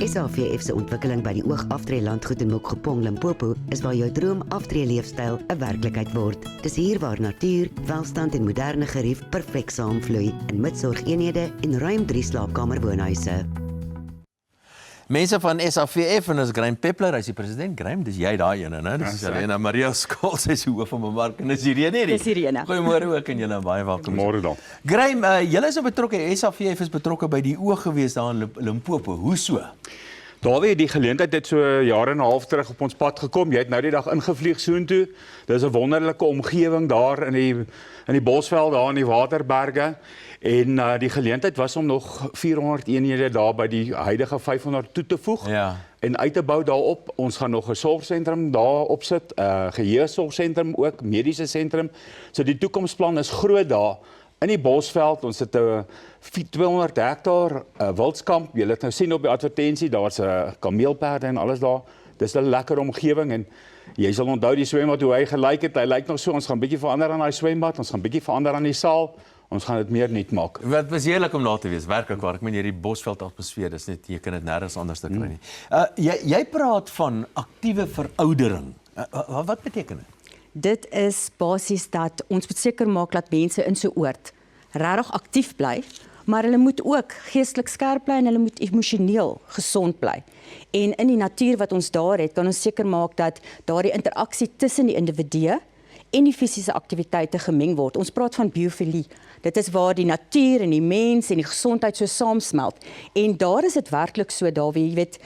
SAVF se ontwikkeling by die Oog Aftree Landgoed in Mokgopong, Limpopo, is waar jou droom aftree leefstyl 'n werklikheid word. Dis hier waar natuur, welstand en moderne gerief perfek saamvloei in midsorgeenhede en ruim 3 slaapkamer-woonhuise. Mense van SAVF en ons Graeme Peppler, hy is die president. Graeme, dis jy daai ene, né? Dis Helena Maria Skols, sy is die hoof van bemarking. Dis Irene hierdie. Dis Irene. Goeiemôre ook en julle baie welkom. Môre dan. Graeme, julle is betrokke, SAVF is betrokke by die Oog gewees daar in Limpopo. Hoe so? Dawie, die geleentheid het so 'n jaar en 'n half terug op ons pad gekom. Jy het nou die dag ingevlieg soontoe. Dis 'n wonderlike omgewing daar in die Bosveld, daar in die Waterberge. En die geleentheid was om nog 400 eenhede daar by die huidige 500 toe te voeg. Ja. En uit te bou daarop. Ons gaan nog 'n sorgsentrum daar opsit, 'n geheuesorgsentrum ook, mediese sentrum. So die toekomsplan is groot daar. In die Bosveld, ons het 'n 200 hektaar wildskamp. Jy het nou sien op die advertensie, daar's 'n kameelperde en alles daar. Dis 'n lekker omgewing en jy sal onthou die swembad hoe hy gelyk het. Hy lyk nog so, ons gaan bietjie verander aan daai swembad, ons gaan bietjie verander aan die saal. Ons gaan dit meer nuut maak. Wat was heerlik om daar te wees, werklik waar. Ek meen hierdie Bosveld atmosfeer, dis net jy kan dit nêrens anders te kry nie. Jy praat van aktiewe veroudering. Wat beteken dit? Dit is basies dat ons moet seker maak dat mense in so 'n oord regtig aktief bly, maar hulle moet ook geestelik skerp bly en hulle moet emosioneel gesond bly. En in die natuur wat ons daar het, kan ons seker maak dat daardie interaksie tussen die individue en die fisiese aktiwiteite gemeng word. Ons praat van biofilie. Dit is waar die natuur en die mens en die gesondheid so saamsmelt. En daar is dit werklik so, Dawie, jy weet,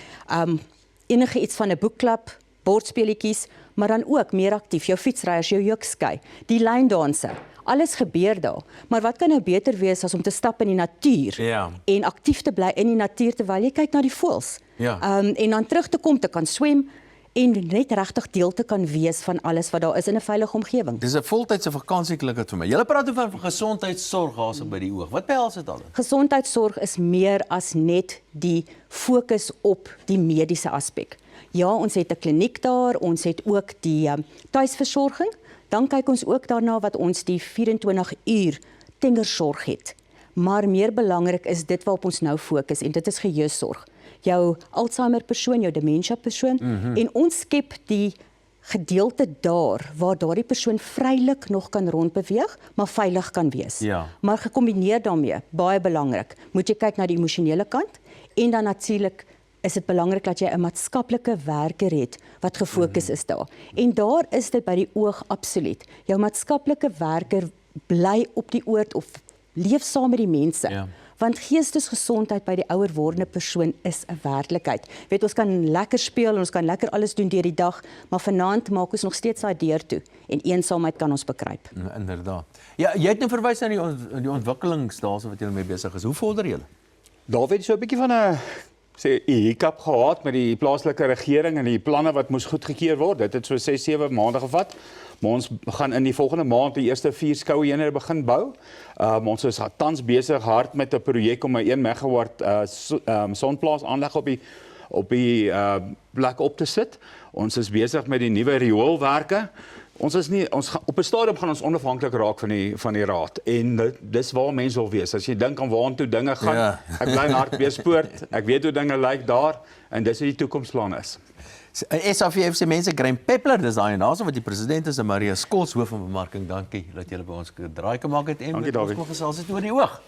enige iets van 'n boekklub, bordspeletjies, maar dan ook meer aktief, jou fietsryers, jou jukskei, die lyndanse. Alles gebeur daar. Maar wat kan nou beter wees as om te stap in die natuur en aktief te bly in die natuur terwyl jy kyk na die voëls. Ja. En dan terug te kom te kan swem en net regtig deel te kan wees van alles wat daar is in 'n veilige omgewing. Dis 'n voltydse vakansie klink dit vir my. Julle praat oor gesondheidsorg daarso by die Oog. Wat behels dit al? Gesondheidsorg is meer as net die fokus op die mediese aspek. Ja, ons het 'n kliniek daar, ons het ook die tuisversorging. Dan kyk ons ook daarna wat ons die 24 uur tienersorg het. Maar meer belangrik is dit waarop ons nou fokus en dit is geheuesorg. Jou Alzheimer persoon, jou dementia persoon en ons skep die gedeelte daar waar daardie persoon vrylik nog kan rondbeweeg, maar veilig kan wees. Ja. Maar gekombineer daarmee, baie belangrik, moet jy kyk na die emosionele kant en dan natuurlik is dit belangrik dat jy 'n maatskaplike werker het wat gefokus is daar. En daar is dit by die Oog absoluut. Jou maatskaplike werker bly op die oord of leef saam met die mense. Ja. Want geestesgesondheid by die ouer wordende persoon is 'n werklikheid. Weet, ons kan lekker speel en ons kan lekker alles doen deur die dag, maar vanaand maak ons nog steeds daai deur toe en eensaamheid kan ons bekruip. Inderdaad. Ja, jy het nou verwys na die ontwikkelingsdaalse wat julle mee besig is. Hoe vorder julle? Daar het so 'n bietjie van 'n hiccup gehad met die plaaslike regering en die planne wat moes goedgekeur word. Dit het so 6-7 maande gevat. Maar ons gaan in die volgende maand die eerste 4 skoueenhede begin bou. Ons is tans besig hard met 'n projek om 'n 1 megawatt sonplaas aanleg op die plek op te sit. Ons is besig met die nuwe rioolwerke. Ons op 'n stadium gaan ons onafhanklik raak van die raad en dis waar mense wil wees. As jy dink aan waartoe dinge gaan, Ja. Ek bly in Hartbeespoort. Ek weet hoe dinge lyk daar en dis wat die toekomsplan is. SAVF se mense, Graeme Peppler, dis daai en daarso wat die president is, en Maria Skols, hoof van bemarking. Dankie dat julle by ons 'n draai gemaak het en Dankie, met ons Dawie. kon gesels het oor die Oog.